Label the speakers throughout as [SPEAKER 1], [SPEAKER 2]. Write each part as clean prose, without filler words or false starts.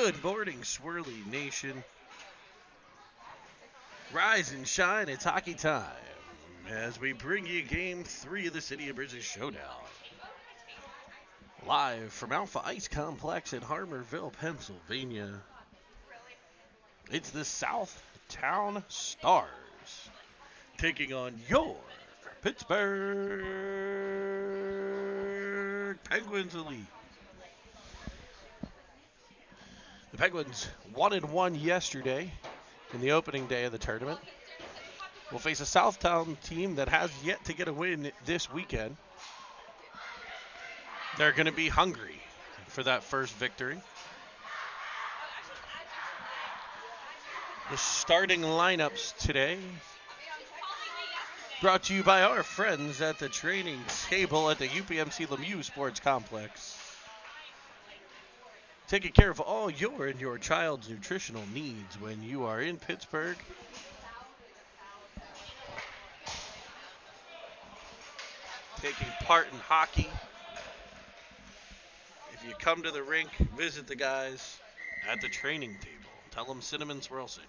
[SPEAKER 1] Good morning, Swirly Nation. Rise and shine, it's hockey time as we bring you Game 3 of the City of Bridges Showdown. Live from Alpha Ice Complex in Harmerville, Pennsylvania. It's the Southtown Stars taking on your Pittsburgh Penguins Elite. The Penguins 1-1 yesterday in the opening day of the tournament. Will face a Southtown team that has yet to get a win this weekend. They're going to be hungry for that first victory. The starting lineups today brought to you by our friends at the training table at the UPMC Lemieux Sports Complex. Taking care of all your and your child's nutritional needs when you are in Pittsburgh. Taking part in hockey. If you come to the rink, visit the guys at the training table. Tell them Cinnamon Swirl City.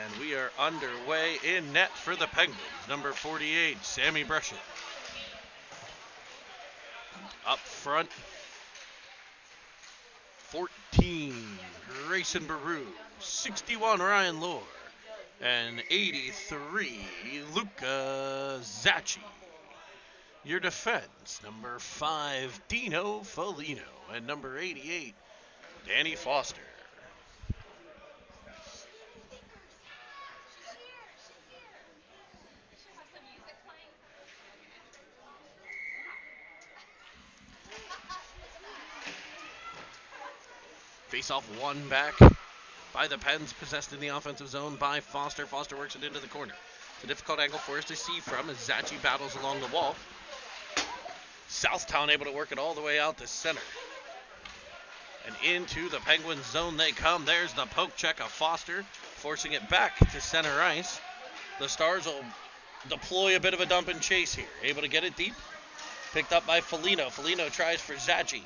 [SPEAKER 1] And we are underway in net for the Penguins. Number 48, Sammy Brushett. Up front, 14, Grayson Baru. 61, Ryan Lohr. And 83, Luca Zacci. Your defense, number 5, Dino Foligno. And number 88, Danny Foster. Face-off one back by the Pens, possessed in the offensive zone by Foster. Foster works it into the corner. It's a difficult angle for us to see from as Zacci battles along the wall. Southtown able to work it all the way out to center. And into the Penguins zone they come. There's the poke check of Foster, forcing it back to center ice. The Stars will deploy a bit of a dump and chase here. Able to get it deep. Picked up by Foligno. Foligno tries for Zacci.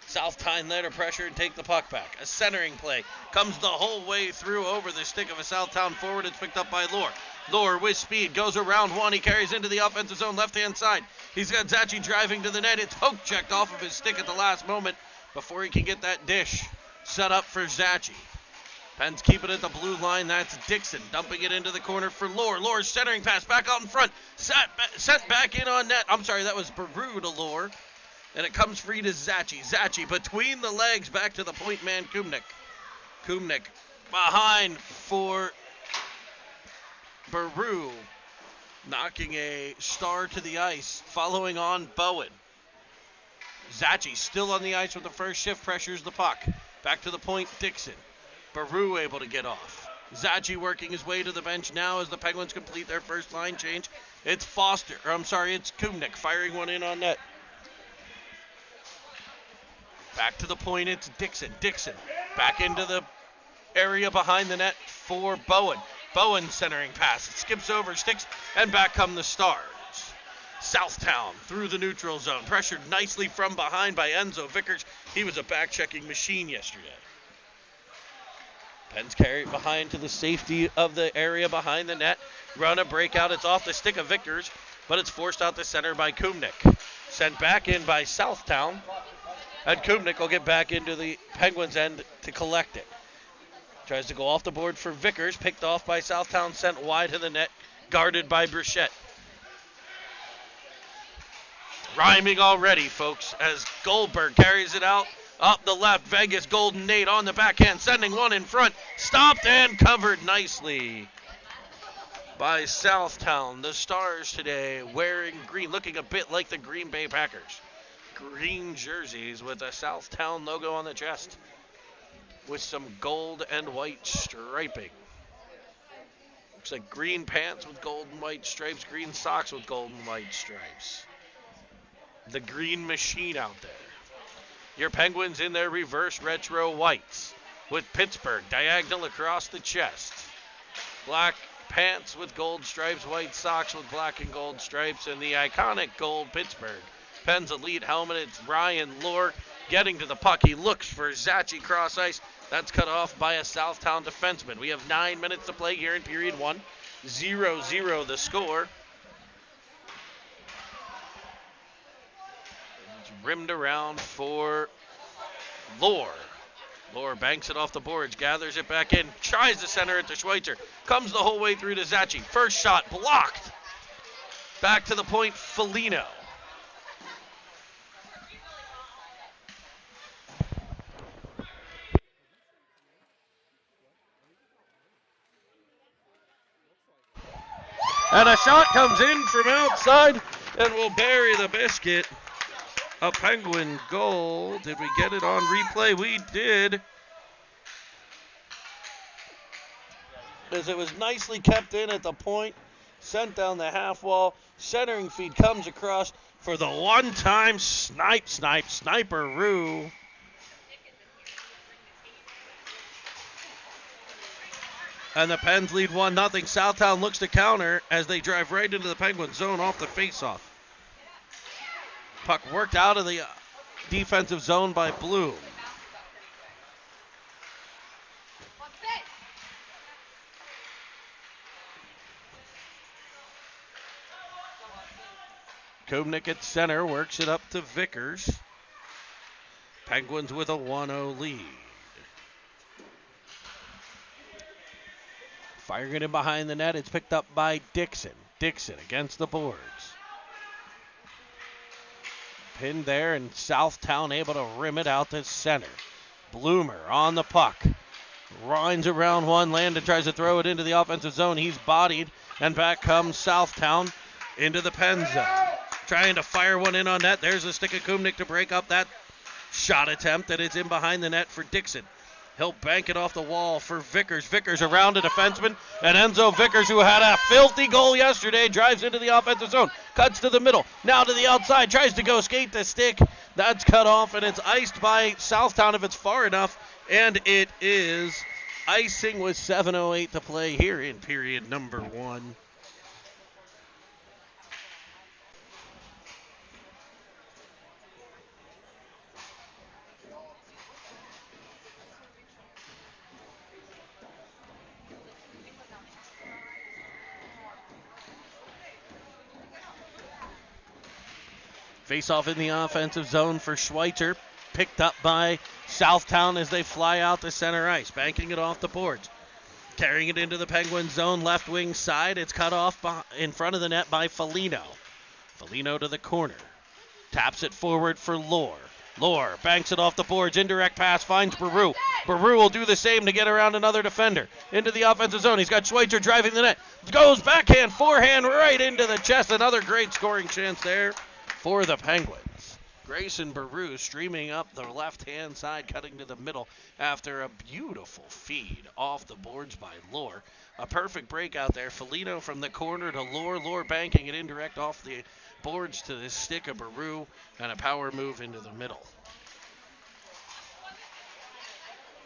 [SPEAKER 1] Southtown there to pressure and take the puck back. A centering play comes the whole way through over the stick of a Southtown forward. It's picked up by Lohr. Lohr with speed goes around one. He carries into the offensive zone left-hand side. He's got Zacci driving to the net. It's poke checked off of his stick at the last moment before he can get that dish set up for Zacci. Pens keep it at the blue line. That's Dixon dumping it into the corner for Lohr. Lohr's centering pass back out in front. Sent back in on net. I'm sorry, that was Baru to Lohr. And it comes free to Zacci. Zacci between the legs back to the point man, Kumnik. Kumnik behind for Baru. Knocking a Star to the ice. Following on Bowen. Zacci still on the ice with the first shift. Pressures the puck. Back to the point, Dixon. Baru able to get off. Zacci working his way to the bench now as the Penguins complete their first line change. It's it's Kumnik firing one in on net. Back to the point, it's Dixon. Dixon back into the area behind the net for Bowen. Bowen centering pass. It skips over, sticks, and back come the Stars. Southtown through the neutral zone. Pressured nicely from behind by Enzo Vickers. He was a back-checking machine yesterday. Pens carry it behind to the safety of the area behind the net. Run a breakout. It's off the stick of Vickers, but it's forced out the center by Kumnik. Sent back in by Southtown. And Kubnik will get back into the Penguins' end to collect it. Tries to go off the board for Vickers. Picked off by Southtown, sent wide to the net. Guarded by Brichette. Rhyming already, folks, as Goldberg carries it out. Up the left, Vegas Golden Nate on the backhand, sending one in front. Stopped and covered nicely by Southtown. The Stars today wearing green, looking a bit like the Green Bay Packers. Green jerseys with a Southtown logo on the chest with some gold and white striping. Looks like green pants with gold and white stripes, green socks with gold and white stripes. The green machine out there. Your Penguins in their reverse retro whites with Pittsburgh diagonal across the chest. Black pants with gold stripes, white socks with black and gold stripes, and the iconic gold Pittsburgh Pens elite helmet. It's Ryan Lohr getting to the puck. He looks for Zachi cross ice. That's cut off by a Southtown defenseman. We have 9 minutes to play here in period 1. 0-0 the score. It's rimmed around for Lohr. Lohr banks it off the boards, gathers it back in, tries to center it to Schweitzer. Comes the whole way through to Zachi. First shot blocked. Back to the point, Foligno. And a shot comes in from outside and will bury the biscuit. A Penguin goal. Did we get it on replay? We did. As it was nicely kept in at the point. Sent down the half wall. Centering feed comes across for the one-time sniper-roo. And the Pens lead 1-0. Southtown looks to counter as they drive right into the Penguin zone off the faceoff. Puck worked out of the defensive zone by Bloom. Kubnik at center works it up to Vickers. Penguins with a 1-0 lead. Firing it in behind the net. It's picked up by Dixon. Dixon against the boards. Pinned there, and Southtown able to rim it out to center. Bloomer on the puck. Winds around one. Landon tries to throw it into the offensive zone. He's bodied, and back comes Southtown into the pen zone. Trying to fire one in on net. There's a stick of Kubnik to break up that shot attempt, and it's in behind the net for Dixon. He'll bank it off the wall for Vickers. Vickers around a defenseman. And Enzo Vickers, who had a filthy goal yesterday, drives into the offensive zone. Cuts to the middle. Now to the outside. Tries to go skate the stick. That's cut off, and it's iced by Southtown if it's far enough. And it is icing with 7:08 to play here in period number 1. Face-off in the offensive zone for Schweitzer. Picked up by Southtown as they fly out to center ice. Banking it off the boards. Carrying it into the Penguin zone, left wing side. It's cut off in front of the net by Foligno. Foligno to the corner. Taps it forward for Lohr. Lohr banks it off the boards. Indirect pass finds Baru. Baru will do the same to get around another defender. Into the offensive zone. He's got Schweitzer driving the net. Goes backhand, forehand right into the chest. Another great scoring chance there for the Penguins. Grayson Baru streaming up the left-hand side, cutting to the middle after a beautiful feed off the boards by Lohr. A perfect break out there. Foligno from the corner to Lohr. Lohr banking it indirect off the boards to the stick of Baru, and a power move into the middle.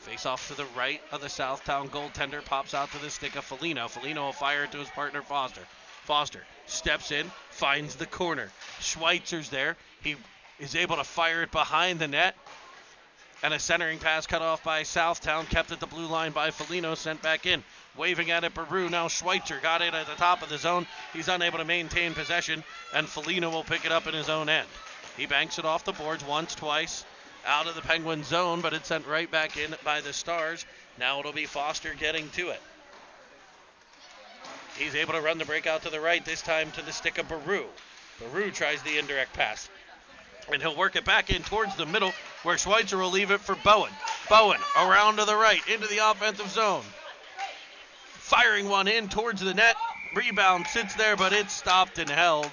[SPEAKER 1] Face off to the right of the Southtown goaltender, pops out to the stick of Foligno. Foligno will fire it to his partner Foster. Foster steps in, finds the corner. Schweitzer's there. He is able to fire it behind the net. And a centering pass cut off by Southtown, kept at the blue line by Foligno, sent back in. Waving at it, Baru. Now Schweitzer got it at the top of the zone. He's unable to maintain possession, and Foligno will pick it up in his own end. He banks it off the boards once, twice. out of the Penguin zone, but it's sent right back in by the Stars. Now it'll be Foster getting to it. He's able to run the breakout to the right, this time to the stick of Baru. Baru tries the indirect pass, and he'll work it back in towards the middle, where Schweitzer will leave it for Bowen. Bowen around to the right, into the offensive zone. Firing one in towards the net. Rebound sits there, but it's stopped and held.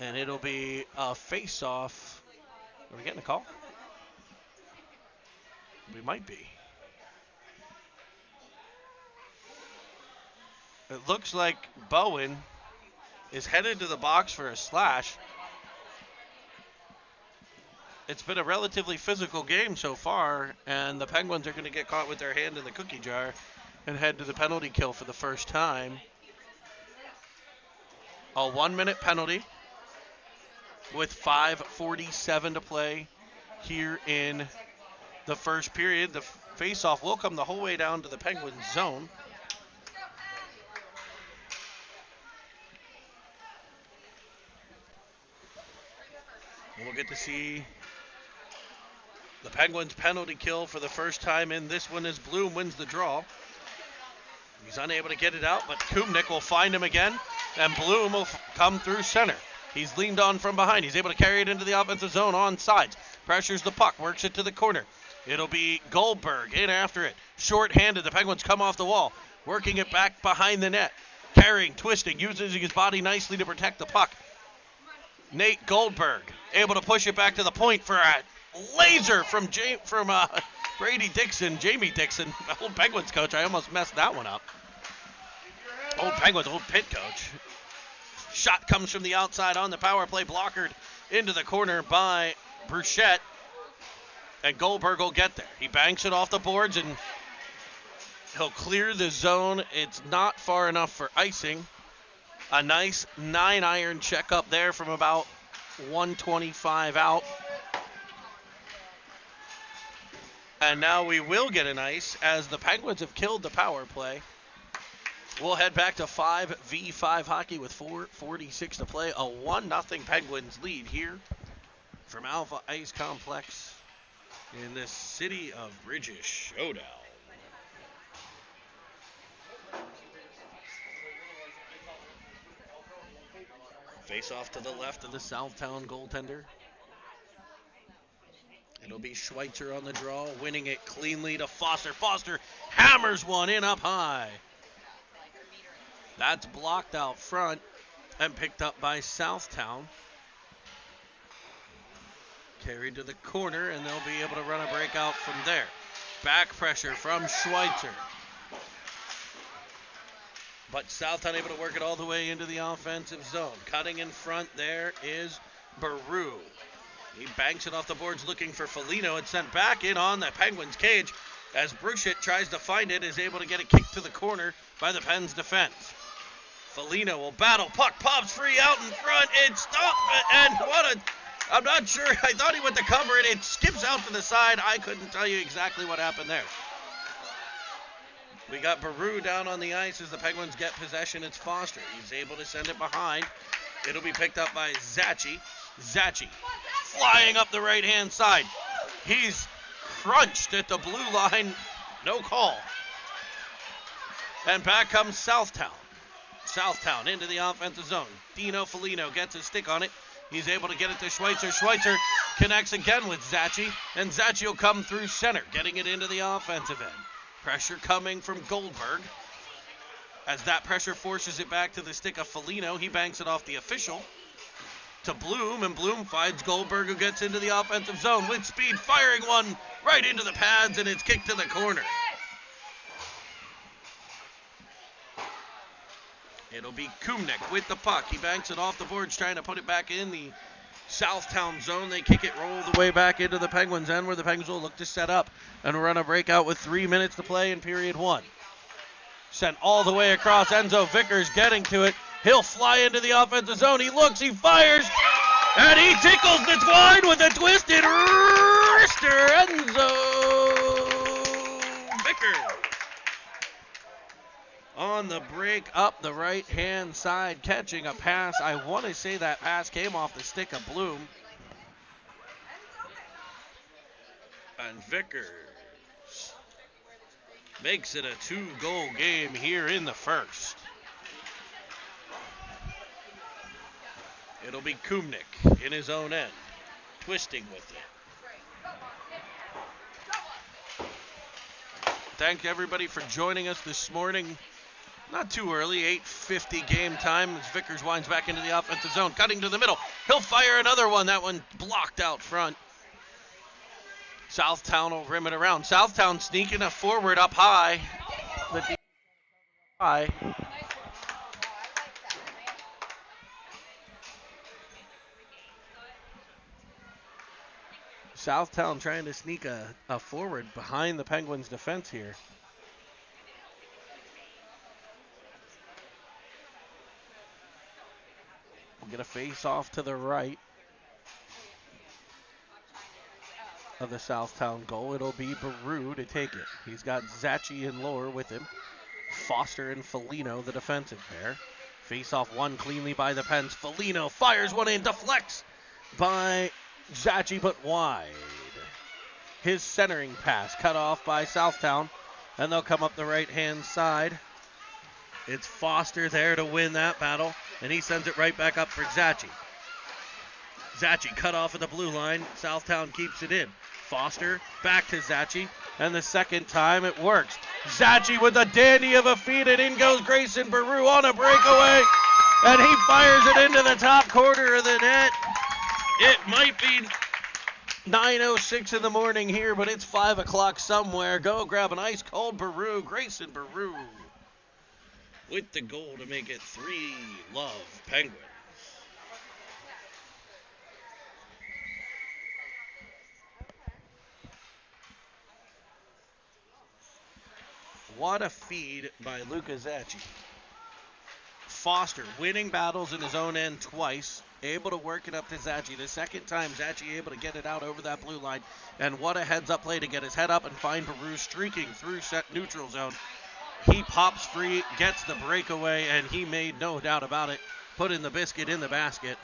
[SPEAKER 1] And it'll be a face-off. Are we getting a call? We might be. It looks like Bowen is headed to the box for a slash. It's been a relatively physical game so far, and the Penguins are going to get caught with their hand in the cookie jar and head to the penalty kill for the first time. A 1-minute penalty with 5:47 to play here in the first period. The face-off will come the whole way down to the Penguins zone. We'll get to see the Penguins penalty kill for the first time in this one as Bloom wins the draw. He's unable to get it out, but Kumnick will find him again, and Bloom will come through center. He's leaned on from behind. He's able to carry it into the offensive zone on sides. Pressures the puck, works it to the corner. It'll be Goldberg in after it. Short-handed, the Penguins come off the wall, working it back behind the net. Carrying, twisting, using his body nicely to protect the puck. Nate Goldberg able to push it back to the point for a laser from Brady Dixon, Jamie Dixon, old Penguins coach. I almost messed that one up. Old Penguins, old Pitt coach. Shot comes from the outside on the power play, blockered into the corner by Bruchette, and Goldberg will get there. He banks it off the boards, and he'll clear the zone. It's not far enough for icing. A nice 9-iron check up there from about 125 out. And now we will get an ice as the Penguins have killed the power play. We'll head back to 5v5 hockey with 4:46 to play. A 1-0 Penguins lead here from Alpha Ice Complex in the city of Bridges Showdown. Face off to the left of the Southtown goaltender. It'll be Schweitzer on the draw, winning it cleanly to Foster. Foster hammers one in up high. That's blocked out front and picked up by Southtown. Carried to the corner, and they'll be able to run a breakout from there. Back pressure from Schweitzer. But Southtown able to work it all the way into the offensive zone. Cutting in front there is Baru. He banks it off the boards looking for Foligno. It's sent back in on the Penguins' cage as Bruchette tries to find it, is able to get it kicked to the corner by the Pens' defense. Foligno will battle. Puck pops free out in front. It's stopped. And I'm not sure. I thought he went to cover it. It skips out to the side. I couldn't tell you exactly what happened there. We got Baru down on the ice as the Penguins get possession. It's Foster. He's able to send it behind. It'll be picked up by Zachi. Zachi flying up the right-hand side. He's crunched at the blue line. No call. And back comes Southtown. Southtown into the offensive zone. Dino Foligno gets his stick on it. He's able to get it to Schweitzer. Schweitzer connects again with Zachi, and Zachi will come through center, getting it into the offensive end. Pressure coming from Goldberg. As that pressure forces it back to the stick of Foligno, he banks it off the official to Bloom, and Bloom finds Goldberg, who gets into the offensive zone with speed, firing one right into the pads, and it's kicked to the corner. It'll be Kumnick with the puck. He banks it off the boards, trying to put it back in the Southtown zone. They kick it, roll the way back into the Penguins' end, where the Penguins will look to set up and run a breakout with 3 minutes to play in period one. Sent all the way across. Enzo Vickers getting to it. He'll fly into the offensive zone. He looks, he fires, and he tickles the twine with a twisted wrister. Enzo Vickers. on the break up the right-hand side, catching a pass. I want to say that pass came off the stick of Bloom. And Vickers makes it a 2-goal game here in the first. It'll be Kumnick in his own end, twisting with it. Thank everybody for joining us this morning. Not too early, 8:50 game time as Vickers winds back into the offensive zone, cutting to the middle. He'll fire another one. That one blocked out front. Southtown will rim it around. Southtown sneaking a forward up high. High. Southtown trying to sneak a forward behind the Penguins' defense here. We'll get a face-off to the right of the Southtown goal. It'll be Baru to take it. He's got Zachi and Lohr with him. Foster and Foligno, the defensive pair. Face-off won cleanly by the Pens. Foligno fires one in, deflects by Zachi, but wide. His centering pass cut off by Southtown, and they'll come up the right-hand side. It's Foster there to win that battle, and he sends it right back up for Zachi. Zachi cut off at the blue line. Southtown keeps it in. Foster back to Zachi, and the second time it works. Zachi with a dandy of a feed, and in goes Grayson Baru on a breakaway, and he fires it into the top corner of the net. It might be 9:06 in the morning here, but it's 5 o'clock somewhere. Go grab an ice cold Baru, Grayson Baru, with the goal to make it 3-love Penguins. What a feed by Luka Zachi. Foster winning battles in his own end twice, able to work it up to Zachi. The second time, Zachi able to get it out over that blue line. And what a heads-up play to get his head up and find Baru streaking through set neutral zone. He pops free, gets the breakaway, and he made no doubt about it, putting the biscuit in the basket.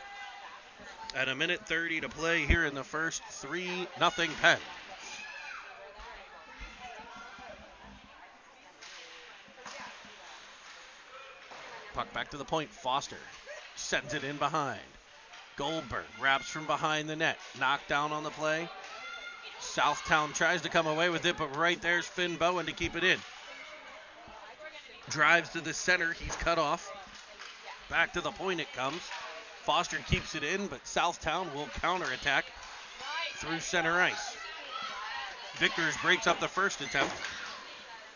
[SPEAKER 1] At 1:30 to play here in the first, 3-0 Pens. Puck back to the point. Foster sends it in behind. Goldberg wraps from behind the net. Knocked down on the play. Southtown tries to come away with it, but right there's Finn Bowen to keep it in. Drives to the center. He's cut off. Back to the point it comes. Foster keeps it in, but Southtown will counterattack through center ice. Vickers breaks up the first attempt.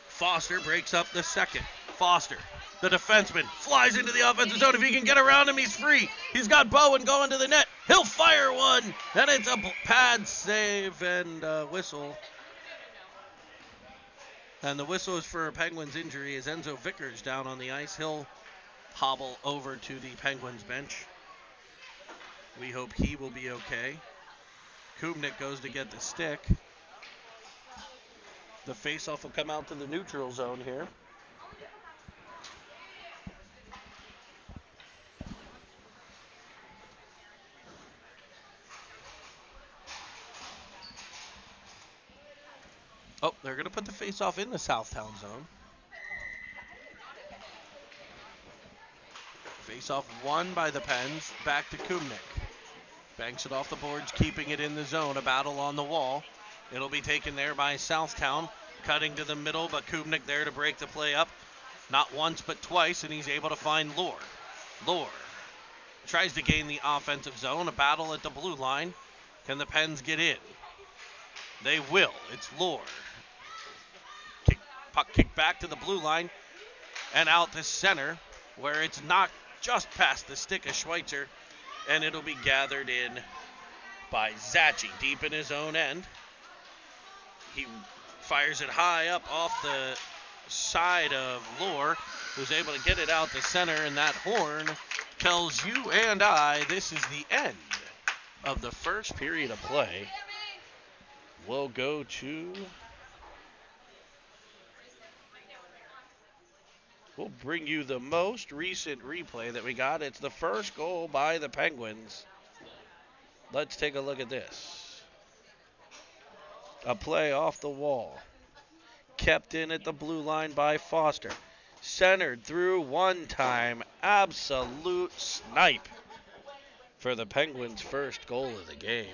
[SPEAKER 1] Foster breaks up the second. Foster, the defenseman, flies into the offensive zone. If he can get around him, he's free. He's got Bowen going to the net. He'll fire one, and it's a pad save and whistle. And the whistle is for a Penguins injury as Enzo Vickers down on the ice. He'll hobble over to the Penguins bench. We hope he will be okay. Kumnick goes to get the stick. The faceoff will come out to the neutral zone here. Oh, they're going to put the faceoff in the Southtown zone. Faceoff won by the Pens. Back to Kumnick. Banks it off the boards, keeping it in the zone. A battle on the wall. It'll be taken there by Southtown. Cutting to the middle, but Kumnick there to break the play up. Not once, but twice, and he's able to find Lohr. Lohr tries to gain the offensive zone. A battle at the blue line. Can the Pens get in? They will. It's Lohr. Puck kicked back to the blue line and out to center, where it's knocked just past the stick of Schweitzer, and it'll be gathered in by Zachi deep in his own end. He fires it high up off the side of Lohr, who's able to get it out to center, and that horn tells you and I this is the end of the first period of play. We'll go to We'll bring you the most recent replay that we got. It's the first goal by the Penguins. Let's take a look at this. A play off the wall. Kept in at the blue line by Foster. Centered through one time. Absolute snipe for the Penguins' first goal of the game.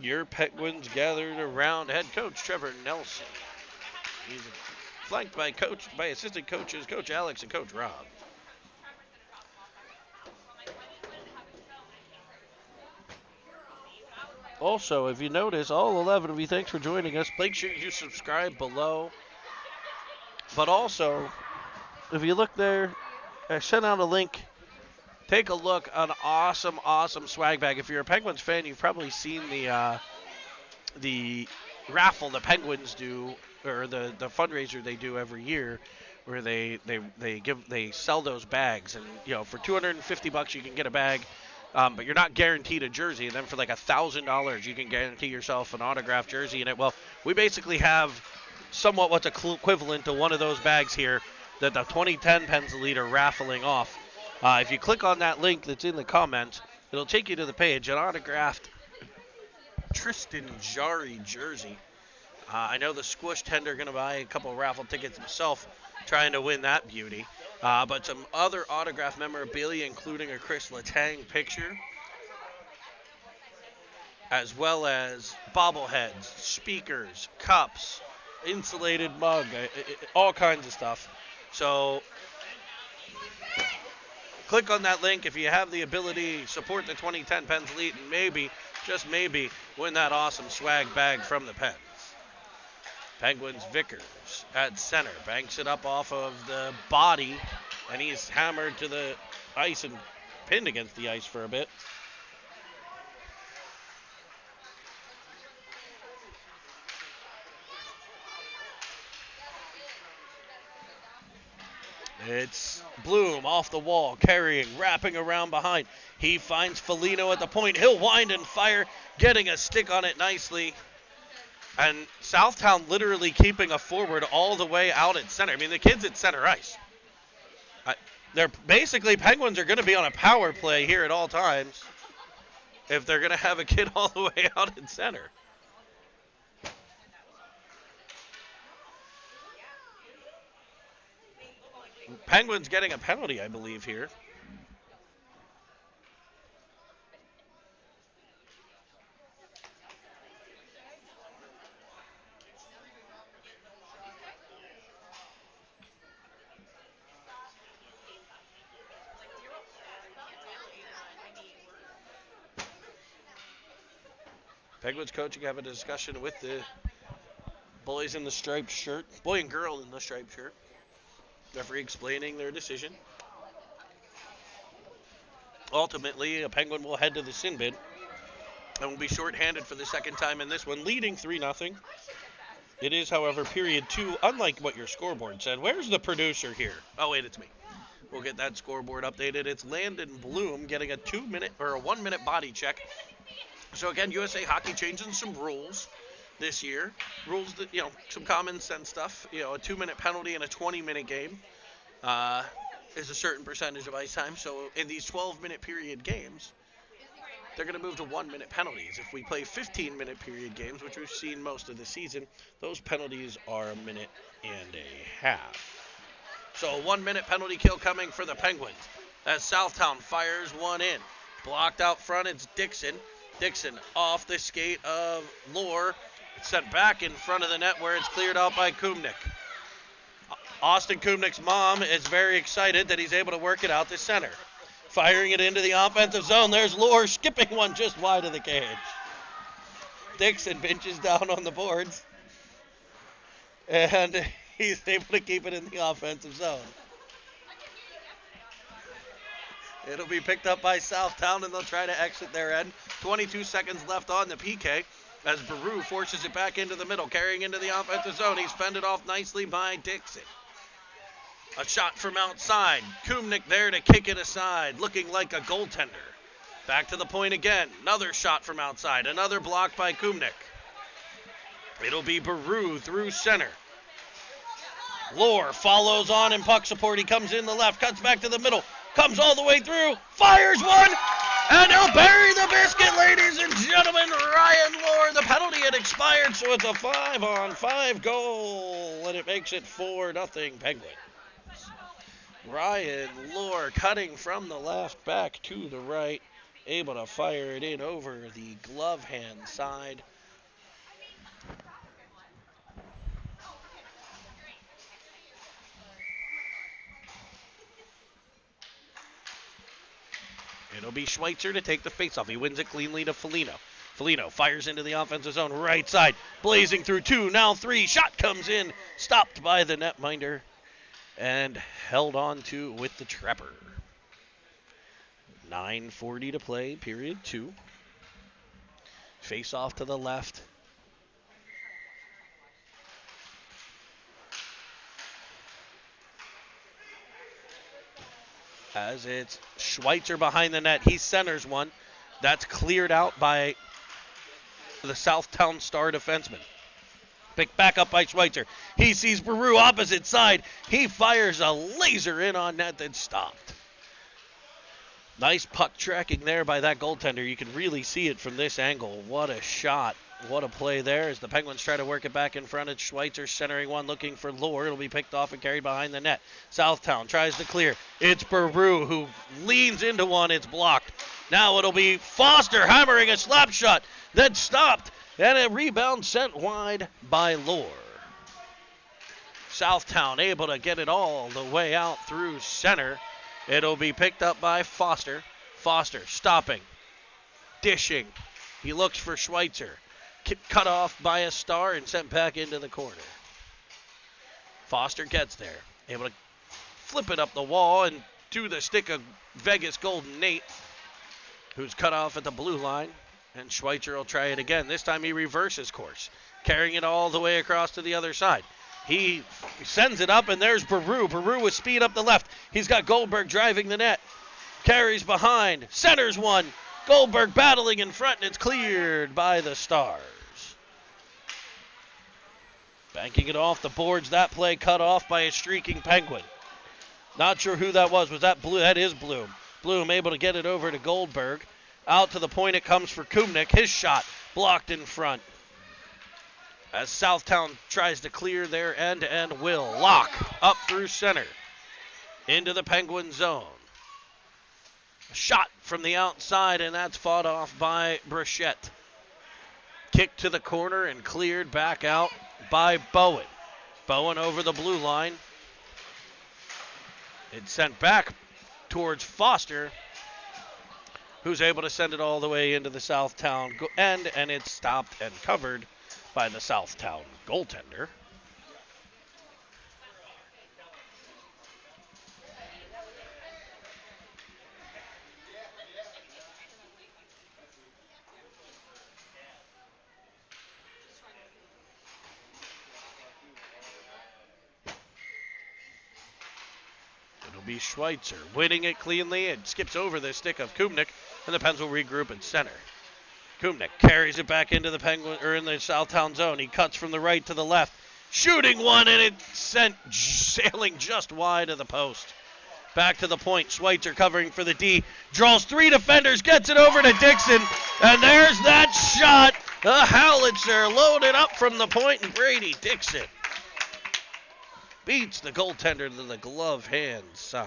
[SPEAKER 1] Your Penguins gathered around head coach Trevor Nelson. He's flanked by assistant coaches Coach Alex and Coach Rob. Also, if you notice, all 11 of you, thanks for joining us. Make sure you subscribe below. But also, if you look there, I sent out a link. Take a look. An awesome, awesome swag bag. If you're a Penguins fan, you've probably seen the raffle the Penguins do, or the fundraiser they do every year, where they sell those bags, and for $250 you can get a bag, but you're not guaranteed a jersey. And then for like $1,000 you can guarantee yourself an autographed jersey in it. Well, we basically have somewhat what's equivalent to one of those bags here that the 2010 Pens Elite are raffling off. If you click on that link that's in the comments, it'll take you to the page. An autographed Tristan Jarry jersey. I know the Squish Tender going to buy a couple raffle tickets himself, trying to win that beauty. But some other autographed memorabilia, including a Chris Letang picture, as well as bobbleheads, speakers, cups, insulated mug, all kinds of stuff. So click on that link if you have the ability. Support the 2010 Pens Elite and maybe, just maybe, win that awesome swag bag from the Pens. Penguins Vickers at center. Banks it up off of the body, and he's hammered to the ice and pinned against the ice for a bit. It's Bloom off the wall, carrying, wrapping around behind. He finds Foligno at the point. He'll wind and fire, getting a stick on it nicely. And Southtown literally keeping a forward all the way out at center. I mean, the kid's at center ice. They're basically, Penguins are going to be on a power play here at all times if they're going to have a kid all the way out at center. Penguins getting a penalty, I believe, here. Penguins coaching having a discussion with the boys in the striped shirt, boy and girl in the striped shirt. Referee explaining their decision. Ultimately, a Penguin will head to the sin bin and will be shorthanded for the second time in this one, leading 3-0. It is, however, period 2, unlike what your scoreboard said. Where's the producer here? Oh, wait, it's me. We'll get that scoreboard updated. It's Landon Bloom getting a 2-minute or a 1-minute body check. So again, USA Hockey changing some rules this year. Rules that, some common sense stuff. A 2-minute penalty in a 20-minute game is a certain percentage of ice time. So in these 12-minute period games, they're going to move to 1-minute penalties. If we play 15-minute period games, which we've seen most of the season, those penalties are a minute and a half. So a 1-minute penalty kill coming for the Penguins as Southtown fires one in. Blocked out front, it's Dixon. Dixon off the skate of Lohr. Sent back in front of the net where it's cleared out by Kumnik. Austin Kumnik's mom is very excited that he's able to work it out to center. Firing it into the offensive zone. There's Lohr skipping one just wide of the cage. Dixon pinches down on the boards. And he's able to keep it in the offensive zone. It'll be picked up by Southtown, and they'll try to exit their end. 22 seconds left on the PK as Baru forces it back into the middle, carrying into the offensive zone. He's fended off nicely by Dixon. A shot from outside. Kumnick there to kick it aside, looking like a goaltender. Back to the point again. Another shot from outside. Another block by Kumnick. It'll be Baru through center. Lohr follows on in puck support. He comes in the left, cuts back to the middle, comes all the way through, fires one, and he'll bury the biscuit, ladies and gentlemen. Ryan Lohr, the penalty had expired, so it's a 5-on-5 goal, and it makes it 4-0 Penguins. Ryan Lohr cutting from the left back to the right, able to fire it in over the glove hand side. It'll be Schweitzer to take the faceoff. He wins it cleanly to Foligno. Foligno fires into the offensive zone, right side, blazing through 2, now 3. Shot comes in, stopped by the netminder, and held on to with the trapper. 9:40 to play, period 2. Face off to the left. As it's Schweitzer behind the net. He centers one. That's cleared out by the Southtown Star defenseman. Picked back up by Schweitzer. He sees Baru opposite side. He fires a laser in on net that's stopped. Nice puck tracking there by that goaltender. You can really see it from this angle. What a shot. What a play there as the Penguins try to work it back in front. It's Schweitzer centering one, looking for Lohr. It'll be picked off and carried behind the net. Southtown tries to clear. It's Baru who leans into one. It's blocked. Now it'll be Foster hammering a slap shot. Then stopped. And a rebound sent wide by Lohr. Southtown able to get it all the way out through center. It'll be picked up by Foster. Foster stopping. Dishing. He looks for Schweitzer. Cut off by a Star and sent back into the corner. Foster gets there. Able to flip it up the wall and to the stick of Vegas Golden Nate, who's cut off at the blue line. And Schweitzer will try it again. This time he reverses course, carrying it all the way across to the other side. He sends it up, and there's Baru. Baru with speed up the left. He's got Goldberg driving the net. Carries behind. Centers one. Goldberg battling in front, and it's cleared by the Stars. Banking it off the boards. That play cut off by a streaking Penguin. Not sure who that was. Was that Blue? That is Bloom. Bloom able to get it over to Goldberg. Out to the point it comes for Kumnick. His shot blocked in front. As Southtown tries to clear their end-to-end will. Lock up through center. Into the Penguin zone. A shot from the outside, and that's fought off by Brichette. Kick to the corner and cleared back out by Bowen. Bowen over the blue line. It's sent back towards Foster, who's able to send it all the way into the Southtown end, and it's stopped and covered by the Southtown goaltender. It'll be Schweitzer winning it cleanly and skips over the stick of Kumnick, and the Pens will regroup at center. Kumnick carries it back into the Penguin or in the Southtown zone. He cuts from the right to the left, shooting one, and it's sent sailing just wide of the post. Back to the point. Schweitzer covering for the D, draws 3 defenders, gets it over to Dixon, and there's that shot. The Howitzer loaded up from the point, and Brady Dixon beats the goaltender to the glove hand side.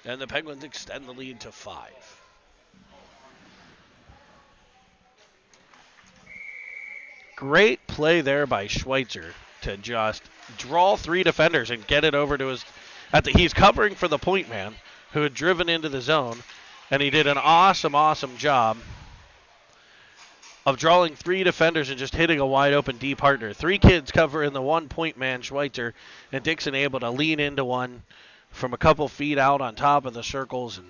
[SPEAKER 1] And the Penguins extend the lead to 5. Great play there by Schweitzer to just draw 3 defenders and get it over to his... he's covering for the point man who had driven into the zone, and he did an awesome job of drawing 3 defenders and just hitting a wide open D partner. 3 kids covering the 1 point man, Schweitzer, and Dixon able to lean into one from a couple feet out on top of the circles, and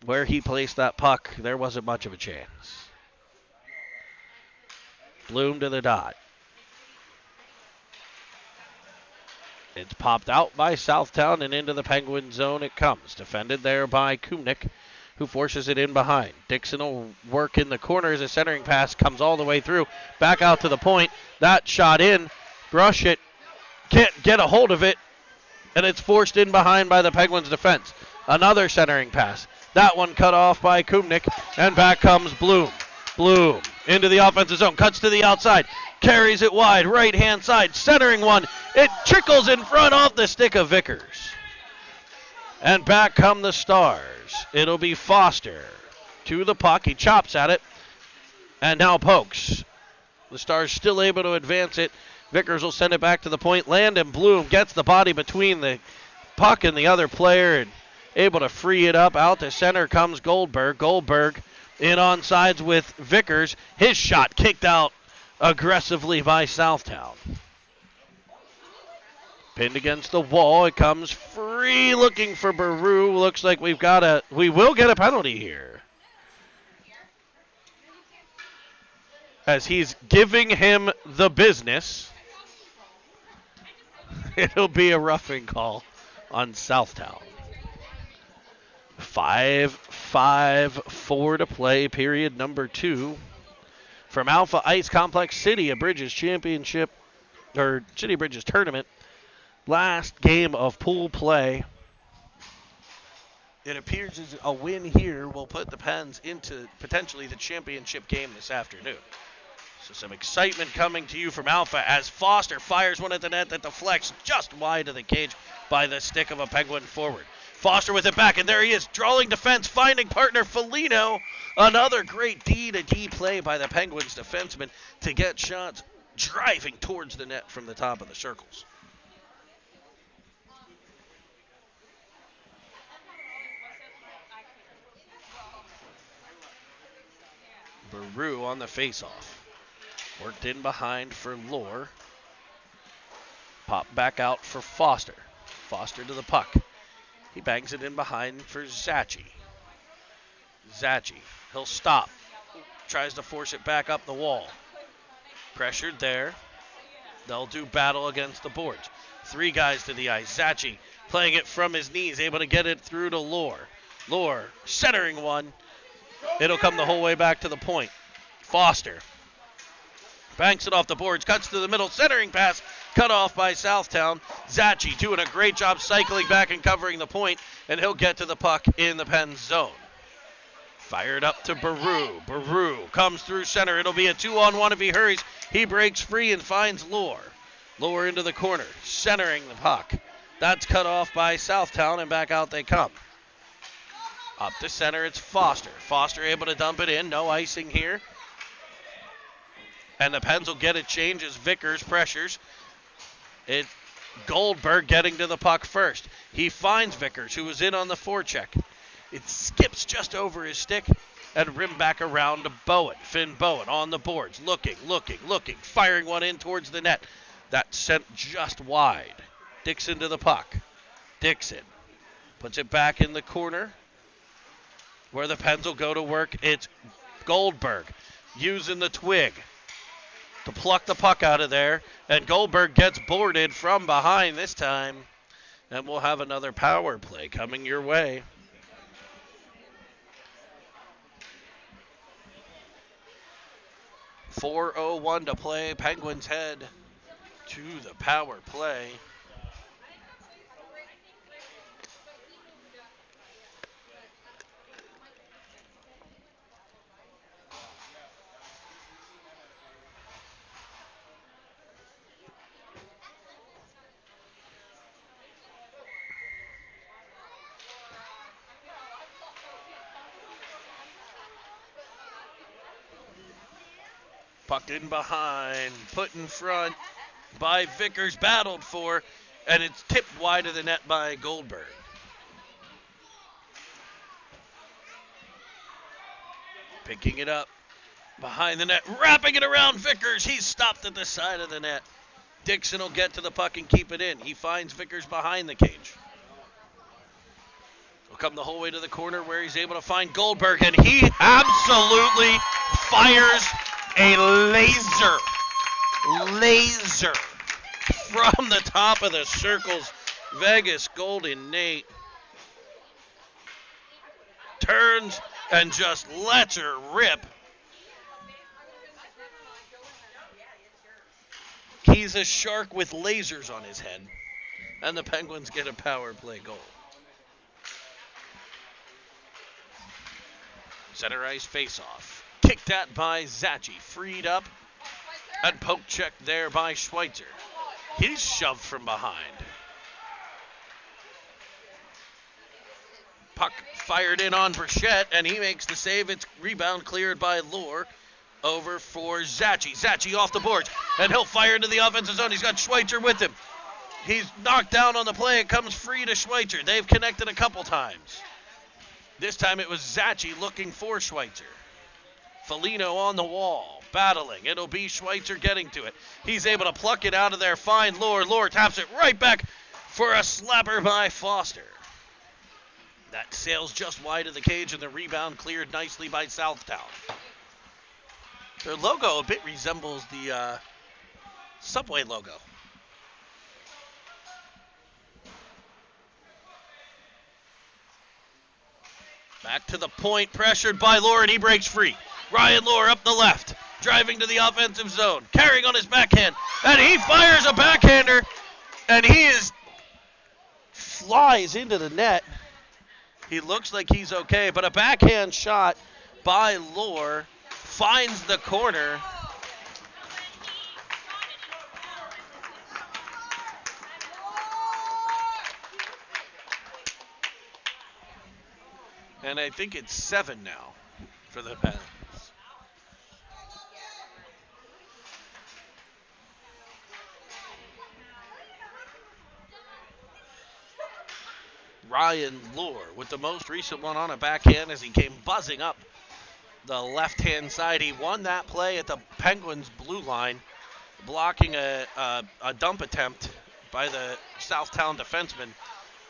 [SPEAKER 1] where he placed that puck, there wasn't much of a chance. Bloom to the dot. It's popped out by Southtown and into the Penguin zone it comes. Defended there by Kumnick, who forces it in behind. Dixon will work in the corner as a centering pass comes all the way through. Back out to the point. That shot in. Brush it. Can't get a hold of it. And it's forced in behind by the Penguins defense. Another centering pass. That one cut off by Kumnick. And back comes Bloom. Bloom into the offensive zone. Cuts to the outside. Carries it wide. Right-hand side. Centering one. It trickles in front off the stick of Vickers. And back come the Stars. It'll be Foster to the puck. He chops at it. And now pokes. The Stars still able to advance it. Vickers will send it back to the point. Landon Bloom gets the body between the puck and the other player and able to free it up. Out to center comes Goldberg. Goldberg in on sides with Vickers. His shot kicked out aggressively by Southtown. Pinned against the wall. It comes free looking for Baru. Looks like we will get a penalty here. As he's giving him the business. It'll be a roughing call on Southtown. 5-5-4 to play, period number 2. From Alpha Ice Complex City of Bridges Championship, or City of Bridges Tournament. Last game of pool play. It appears as a win here will put the Pens into potentially the championship game this afternoon. So some excitement coming to you from Alpha as Foster fires one at the net that deflects just wide of the cage by the stick of a Penguin forward. Foster with it back, and there he is, drawing defense, finding partner Felino. Another great D-to-D play by the Penguins defenseman to get shots driving towards the net from the top of the circles. Baru on the faceoff. Worked in behind for Lohr. Pop back out for Foster. Foster to the puck. He bangs it in behind for Zachi. Zachi. He'll stop. Tries to force it back up the wall. Pressured there. They'll do battle against the boards. 3 guys to the ice. Zachi playing it from his knees. Able to get it through to Lohr. Lohr centering one. It'll come the whole way back to the point. Foster. Banks it off the boards, cuts to the middle, centering pass, cut off by Southtown. Zachi doing a great job cycling back and covering the point, and he'll get to the puck in the Pens zone. Fired up to Baru. Baru comes through center. It'll be a 2-on-1 if he hurries. He breaks free and finds Lohr. Lohr into the corner, centering the puck. That's cut off by Southtown, and back out they come. Up to center, it's Foster. Foster able to dump it in. No icing here. And the Pens will get a change as Vickers pressures. It's Goldberg getting to the puck first. He finds Vickers, who was in on the forecheck. It skips just over his stick and rim back around to Bowen. Finn Bowen on the boards, looking, firing one in towards the net. That sent just wide. Dixon to the puck. Dixon puts it back in the corner where the Pens will go to work. It's Goldberg using the twig to pluck the puck out of there, and Goldberg gets boarded from behind this time, and we'll have another power play coming your way. .4:01 to play. Penguins head to the power play. Pucked in behind, put in front by Vickers, battled for, and it's tipped wide of the net by Goldberg. Picking it up behind the net, wrapping it around Vickers. He's stopped at the side of the net. Dixon will get to the puck and keep it in. He finds Vickers behind the cage. He'll come the whole way to the corner where he's able to find Goldberg, and he absolutely fires A laser from the top of the circles. Vegas Golden Nate turns and just lets her rip. He's a shark with lasers on his head. And the Penguins get a power play goal. Center ice faceoff. Kicked at by Zachi. Freed up. And poke checked there by Schweitzer. He's shoved from behind. Puck fired in on Burchett, and he makes the save. It's rebound cleared by Lohr. Over for Zachi. Zachi off the boards, and he'll fire into the offensive zone. He's got Schweitzer with him. He's knocked down on the play. It comes free to Schweitzer. They've connected a couple times. This time it was Zachi looking for Schweitzer. Foligno on the wall, battling. It'll be Schweitzer getting to it. He's able to pluck it out of there. Fine Lohr. Lohr taps it right back for a slapper by Foster. That sails just wide of the cage, and the rebound cleared nicely by Southtown. Their logo a bit resembles the Subway logo. Back to the point, pressured by Lohr, and he breaks free. Ryan Lohr up the left, driving to the offensive zone, carrying on his backhand, and he fires a backhander, and flies into the net. He looks like he's okay, but a backhand shot by Lohr finds the corner. And I think it's 7 now for the Pens. Ryan Lohr with the most recent one on a backhand as he came buzzing up the left-hand side. He won that play at the Penguins' blue line, blocking a dump attempt by the Southtown defenseman,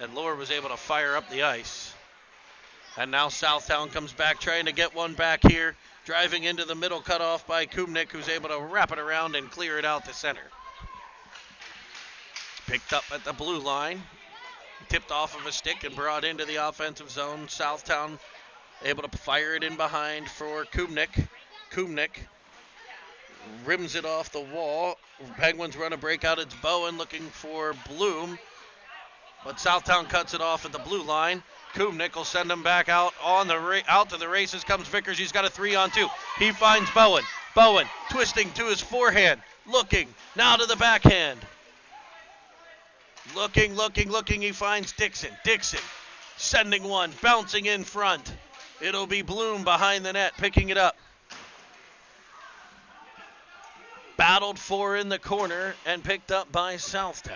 [SPEAKER 1] and Lohr was able to fire up the ice. And now Southtown comes back, trying to get one back here, driving into the middle, cut off by Kumnik, who's able to wrap it around and clear it out to center. Picked up at the blue line, tipped off of a stick and brought into the offensive zone. Southtown able to fire it in behind for Kumnik. Kumnik rims it off the wall. Penguins run a breakout. It's Bowen looking for Bloom, but Southtown cuts it off at the blue line. Kumnik will send him back out out to the races. Comes Vickers. He's got a 3-on-2. He finds Bowen. Bowen twisting to his forehand. Looking. Now to the backhand. Looking. He finds Dixon. Dixon sending one. Bouncing in front. It'll be Bloom behind the net picking it up. Battled for in the corner and picked up by Southtown.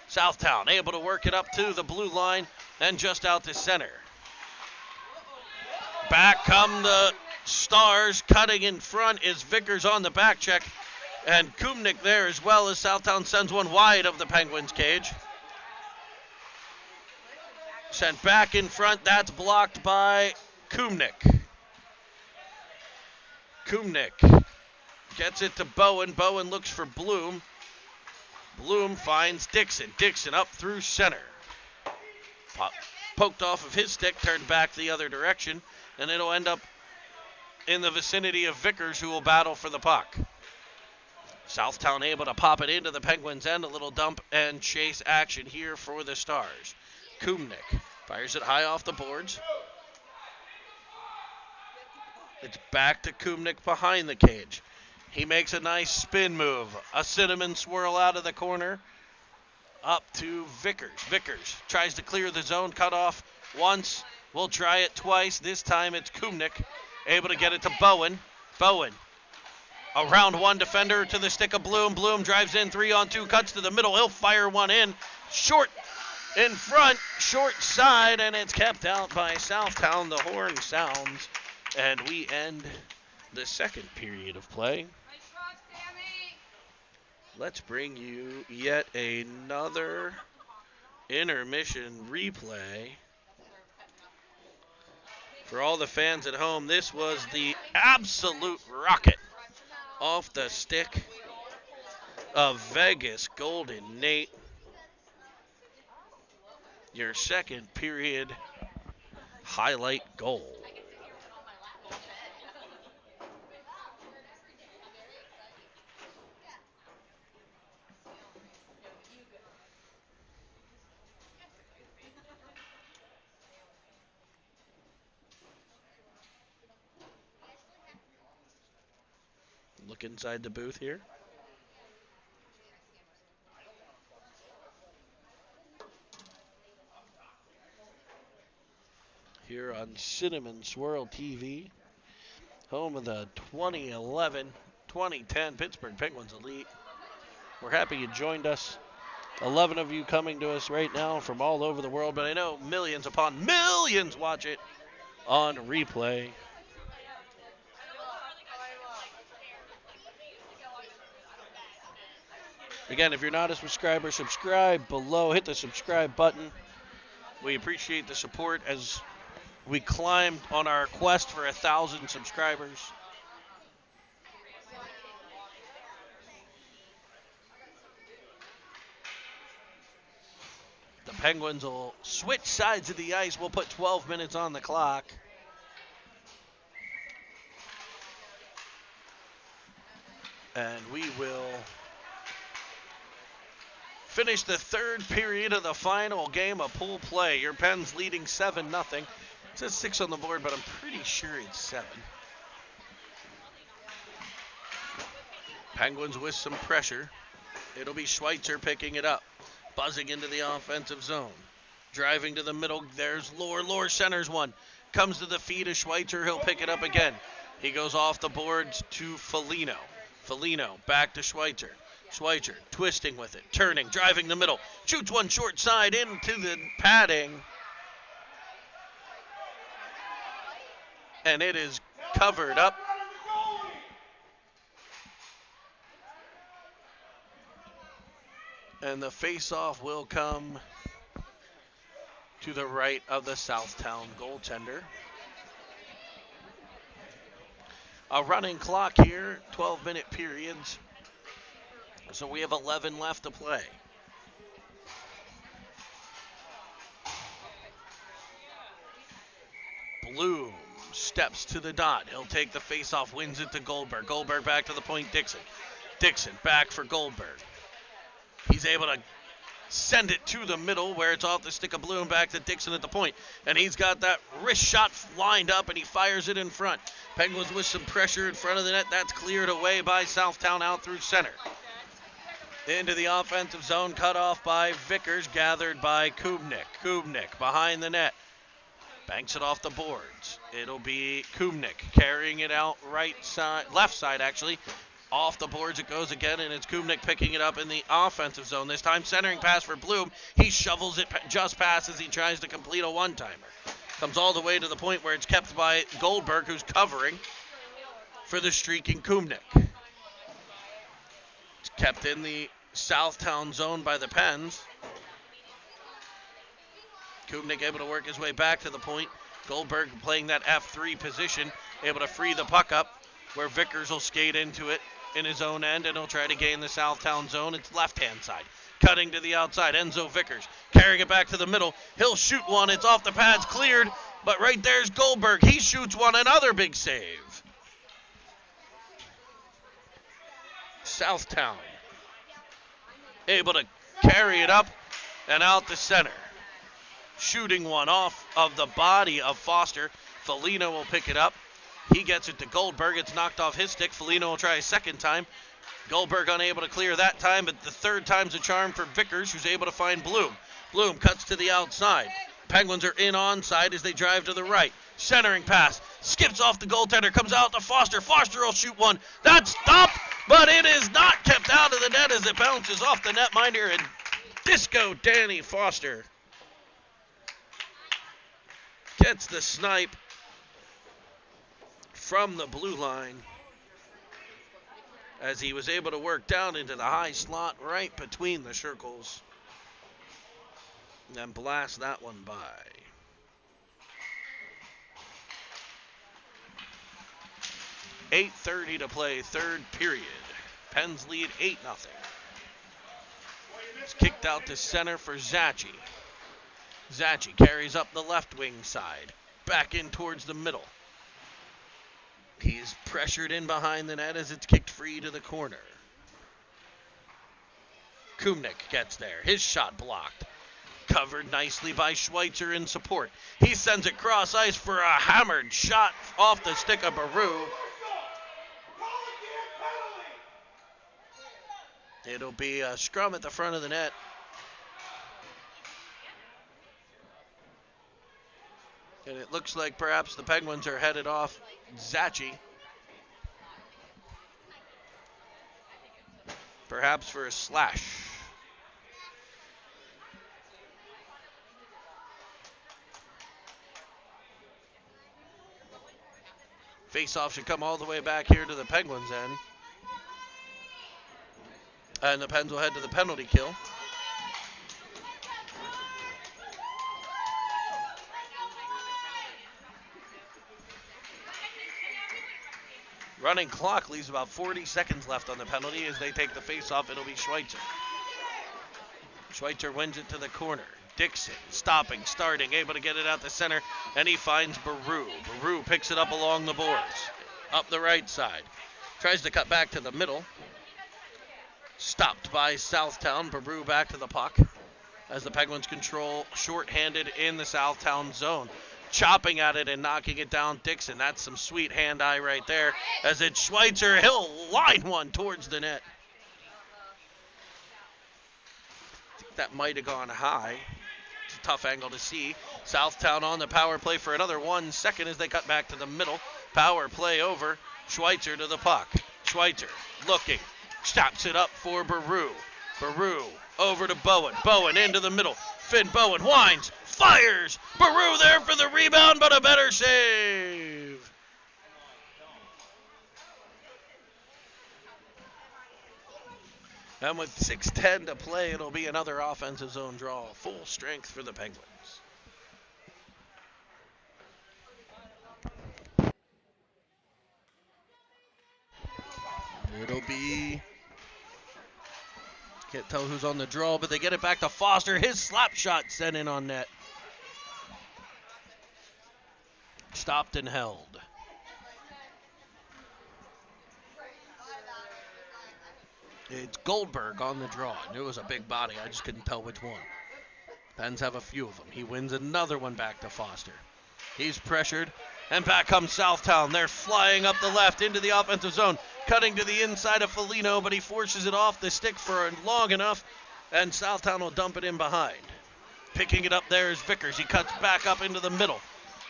[SPEAKER 1] Southtown able to work it up to the blue line and just out to center. Back come the Stars. Cutting in front is Vickers on the back check. And Kumnik there as well as Southtown sends one wide of the Penguins' cage. Sent back in front. That's blocked by Kumnik. Kumnik gets it to Bowen. Bowen looks for Bloom. Bloom finds Dixon. Dixon up through center. Poked off of his stick, turned back the other direction, and it'll end up in the vicinity of Vickers, who will battle for the puck. Southtown able to pop it into the Penguins' end. A little dump and chase action here for the Stars. Kumnik fires it high off the boards. It's back to Kumnik behind the cage. He makes a nice spin move. A cinnamon swirl out of the corner. Up to Vickers. Vickers tries to clear the zone. Cut off once. We'll try it twice. This time it's Kumnik. Able to get it to Bowen. Bowen. Around one defender to the stick of Bloom. Bloom drives in 3-on-2. Cuts to the middle. He'll fire one in. Short in front. Short side. And it's kept out by Southtown. The horn sounds. And we end the second period of play. Let's bring you yet another intermission replay. For all the fans at home, this was the absolute rocket off the stick of Vegas Golden Nate. Your second period highlight goal. Look inside the booth here. Here on Cinnamon Swirl TV, home of the 2011-2010 Pittsburgh Penguins Elite. We're happy you joined us. 11 of you coming to us right now from all over the world, but I know millions upon millions watch it on replay. Again, if you're not a subscriber, subscribe below. Hit the subscribe button. We appreciate the support as we climbed on our quest for 1,000 subscribers. The Penguins will switch sides of the ice. We'll put 12 minutes on the clock. And we will finish the third period of the final game of pool play. Your Pens leading 7-0. It says 6 on the board, but I'm pretty sure it's 7. Penguins with some pressure. It'll be Schweitzer picking it up. Buzzing into the offensive zone. Driving to the middle. There's Lohr. Lohr centers one. Comes to the feet of Schweitzer. He'll pick it up again. He goes off the boards to Foligno. Foligno back to Schweitzer. Schweitzer twisting with it. Turning. Driving the middle. Shoots one short side into the padding. And it is covered up. And the face-off will come to the right of the Southtown goaltender. A running clock here, 12-minute periods. So we have 11 left to play. Bloom steps to the dot. He'll take the face-off, wins it to Goldberg. Goldberg back to the point, Dixon. Dixon back for Goldberg. He's able to send it to the middle where it's off the stick of Bloom, back to Dixon at the point. And he's got that wrist shot lined up, and he fires it in front. Penguins with some pressure in front of the net. That's cleared away by Southtown out through center. Into the offensive zone, cut off by Vickers, gathered by Kubnik. Kubnik behind the net. Banks it off the boards. It'll be Kubnik carrying it out right side, left side actually. Off the boards it goes again, and it's Kubnik picking it up in the offensive zone. This time centering pass for Bloom. He shovels it just past as he tries to complete a one-timer. Comes all the way to the point where it's kept by Goldberg, who's covering for the streaking Kubnik. It's kept in the Southtown zone by the Pens. Kubnik able to work his way back to the point. Goldberg playing that F3 position, able to free the puck up where Vickers will skate into it in his own end, and he'll try to gain the Southtown zone. It's left-hand side. Cutting to the outside, Enzo Vickers carrying it back to the middle. He'll shoot one. It's off the pads, cleared, but right there's Goldberg. He shoots one, another big save. Southtown able to carry it up and out the center. Shooting one off of the body of Foster. Foligno will pick it up. He gets it to Goldberg. It's knocked off his stick. Foligno will try a second time. Goldberg unable to clear that time, but the third time's a charm for Vickers, who's able to find Bloom. Bloom cuts to the outside. Penguins are in onside as they drive to the right. Centering pass. Skips off the goaltender. Comes out to Foster. Foster will shoot one. That's stopped, but it is not kept out of the net as it bounces off the netminder, and Disco Danny Foster gets the snipe from the blue line as he was able to work down into the high slot right between the circles and blast that one by. 8:30 to play, third period. Pens lead 8-0. It's kicked out to center for Zachy. Zachy carries up the left wing side. Back in towards the middle. He's pressured in behind the net as it's kicked free to the corner. Kumnik gets there. His shot blocked. Covered nicely by Schweitzer in support. He sends it cross ice for a hammered shot off the stick of Baru. It'll be a scrum at the front of the net. And it looks like perhaps the Penguins are headed off Zachy. Perhaps for a slash. Face-off should come all the way back here to the Penguins' end. And the Pens will head to the penalty kill. Running clock leaves about 40 seconds left on the penalty. As they take the face-off, it'll be Schweitzer. Schweitzer wins it to the corner. Dixon stopping, starting, able to get it out the center, and he finds Baru. Baru picks it up along the boards. Up the right side. Tries to cut back to the middle. Stopped by Southtown. Baru back to the puck as the Penguins control shorthanded in the Southtown zone. Chopping at it and knocking it down, Dixon. That's some sweet hand-eye right there. As it's Schweitzer, he'll line one towards the net. I think that might have gone high. It's a tough angle to see. Southtown on the power play for another 1 second as they cut back to the middle. Power play over. Schweitzer to the puck. Schweitzer looking. Stops it up for Baru. Baru over to Bowen. Bowen into the middle. Finn Bowen winds. Fires! Baru there for the rebound, but a better save. And with 6:10 to play, it'll be another offensive zone draw. Full strength for the Penguins. It'll be... Can't tell who's on the draw, but they get it back to Foster. His slap shot sent in on net. Stopped and held. It's Goldberg on the draw. I knew it was a big body. I just couldn't tell which one. Pens have a few of them. He wins another one back to Foster. He's pressured. And back comes Southtown. They're flying up the left into the offensive zone. Cutting to the inside of Foligno, but he forces it off the stick for long enough. And Southtown will dump it in behind. Picking it up there is Vickers. He cuts back up into the middle.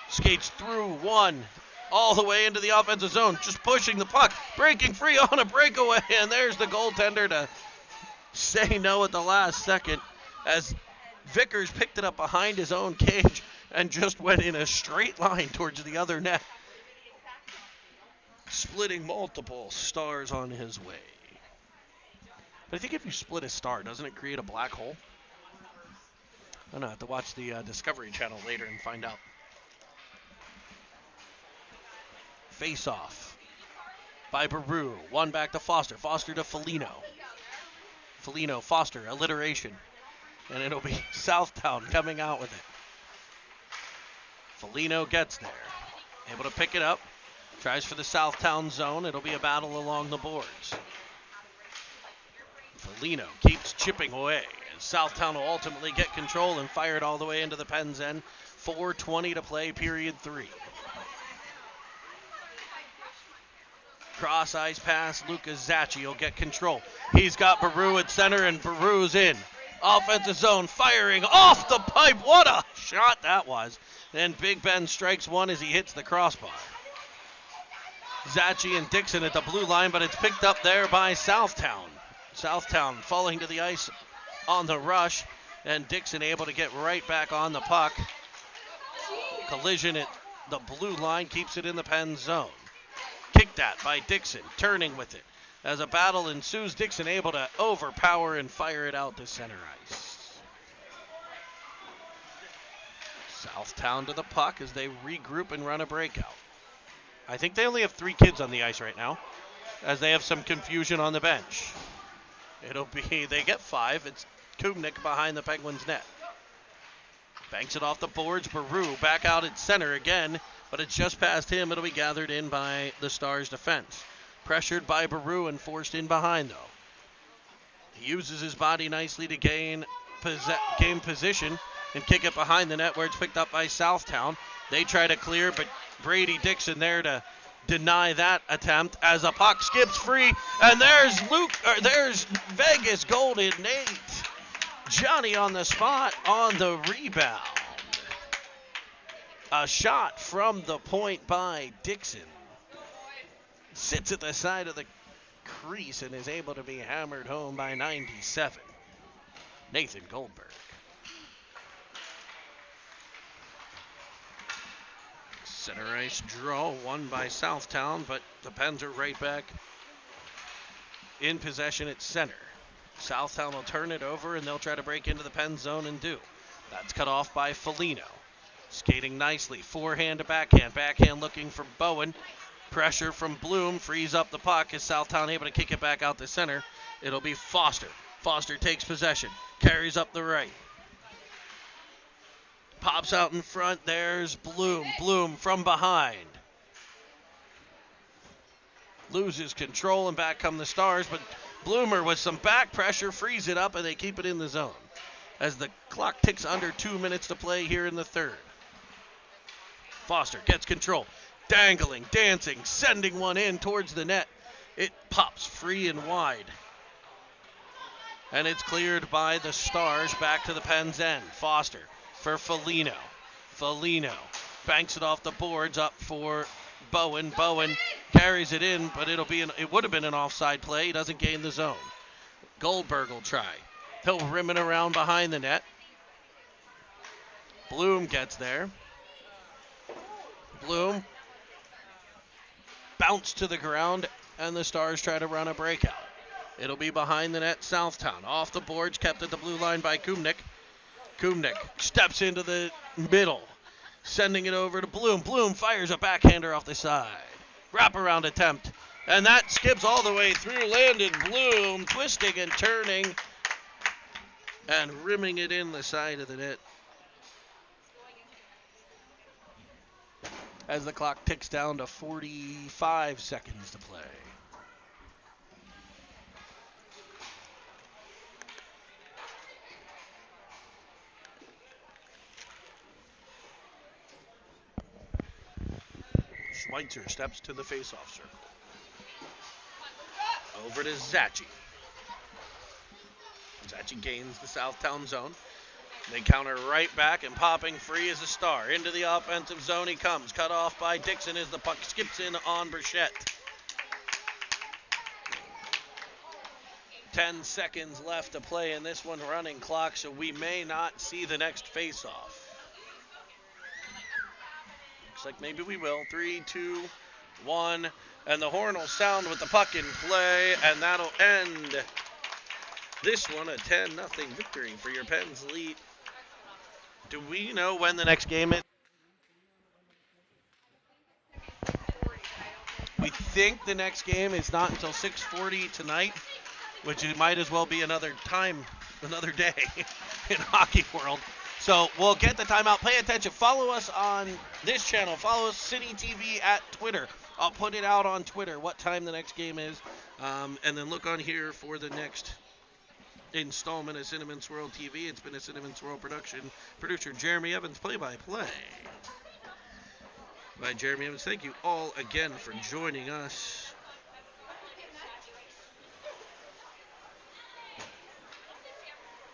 [SPEAKER 1] Skates through one. All the way into the offensive zone. Just pushing the puck. Breaking free on a breakaway. And there's the goaltender to say no at the last second. As Vickers picked it up behind his own cage and just went in a straight line towards the other net. Splitting multiple stars on his way. But I think if you split a star, doesn't it create a black hole? I don't know. I have to watch the Discovery Channel later and find out. Face off by Baru. One back to Foster. Foster to Foligno. Foligno, Foster, alliteration. And it'll be Southtown coming out with it. Foligno gets there. Able to pick it up. Tries for the Southtown zone. It'll be a battle along the boards. Foligno keeps chipping away. And Southtown will ultimately get control and fire it all the way into the Pens' end. 4:20 to play, period 3. Cross ice pass. Lucas Zachy will get control. He's got Baru at center, and Baru's in. Offensive zone firing off the pipe. What a shot that was. Then Big Ben strikes one as he hits the crossbar. Zachy and Dixon at the blue line, but it's picked up there by Southtown. Southtown falling to the ice on the rush, and Dixon able to get right back on the puck. Collision at the blue line keeps it in the Pens zone. Kicked at by Dixon, turning with it. As a battle ensues, Dixon able to overpower and fire it out to center ice. Southtown to the puck as they regroup and run a breakout. I think they only have 3 kids on the ice right now, as they have some confusion on the bench. It'll be, they get 5. It's Kubnik behind the Penguins' net. Banks it off the boards. Baru back out at center again, but it's just past him. It'll be gathered in by the Stars' defense. Pressured by Baru and forced in behind, though. He uses his body nicely to gain position and kick it behind the net where it's picked up by Southtown. They try to clear, but Brady Dixon there to deny that attempt as a puck skips free, and there's Vegas Golden Nate. Johnny on the spot on the rebound. A shot from the point by Dixon. Sits at the side of the crease and is able to be hammered home by 97. Nathan Goldberg. Center ice draw won by Southtown, but the Pens are right back in possession at center. Southtown will turn it over and they'll try to break into the Pen zone and do. That's cut off by Foligno. Skating nicely, forehand to backhand. Backhand looking for Bowen. Pressure from Bloom frees up the puck. Is Southtown able to kick it back out the center? It'll be Foster. Foster takes possession, carries up the right. Pops out in front. There's Bloom. Bloom from behind. Loses control and back come the Stars, but Bloomer with some back pressure frees it up and they keep it in the zone as the clock ticks under 2 minutes to play here in the third. Foster gets control. Dangling, dancing, sending one in towards the net. It pops free and wide. And it's cleared by the Stars back to the Pens' end. Foster for Foligno. Foligno banks it off the boards up for Bowen. Bowen carries it in, but it would have been an offside play. He doesn't gain the zone. Goldberg will try. He'll rim it around behind the net. Bloom gets there. Bloom bounced to the ground, and the Stars try to run a breakout. It'll be behind the net, Southtown. Off the boards, kept at the blue line by Kubnik. Kubnik steps into the middle, sending it over to Bloom. Bloom fires a backhander off the side. Wraparound attempt, and that skips all the way through. Landon Bloom twisting and turning and rimming it in the side of the net. As the clock ticks down to 45 seconds to play. Schweitzer steps to the faceoff circle. Over to Zachi. Zachi gains the Southtown zone. They counter right back, and popping free is a Star. Into the offensive zone he comes. Cut off by Dixon as the puck skips in on Burchett. 10 seconds left to play in this one, running clock, so we may not see the next face-off. Looks like maybe we will. 3, 2, 1, and the horn will sound with the puck in play, and that'll end this one. A 10-0 victory for your Pens lead. Do we know when the next game is? We think the next game is not until 6:40 tonight, which it might as well be another day in hockey world. So we'll get the timeout. Pay attention. Follow us on this channel. Follow us, City TV, at Twitter. I'll put it out on Twitter what time the next game is. And then look on here for the next installment of Cinnamon Swirl TV. It's been a Cinnamon Swirl production. Producer Jeremy Evans, play-by-play by Jeremy Evans. Thank you all again for joining us.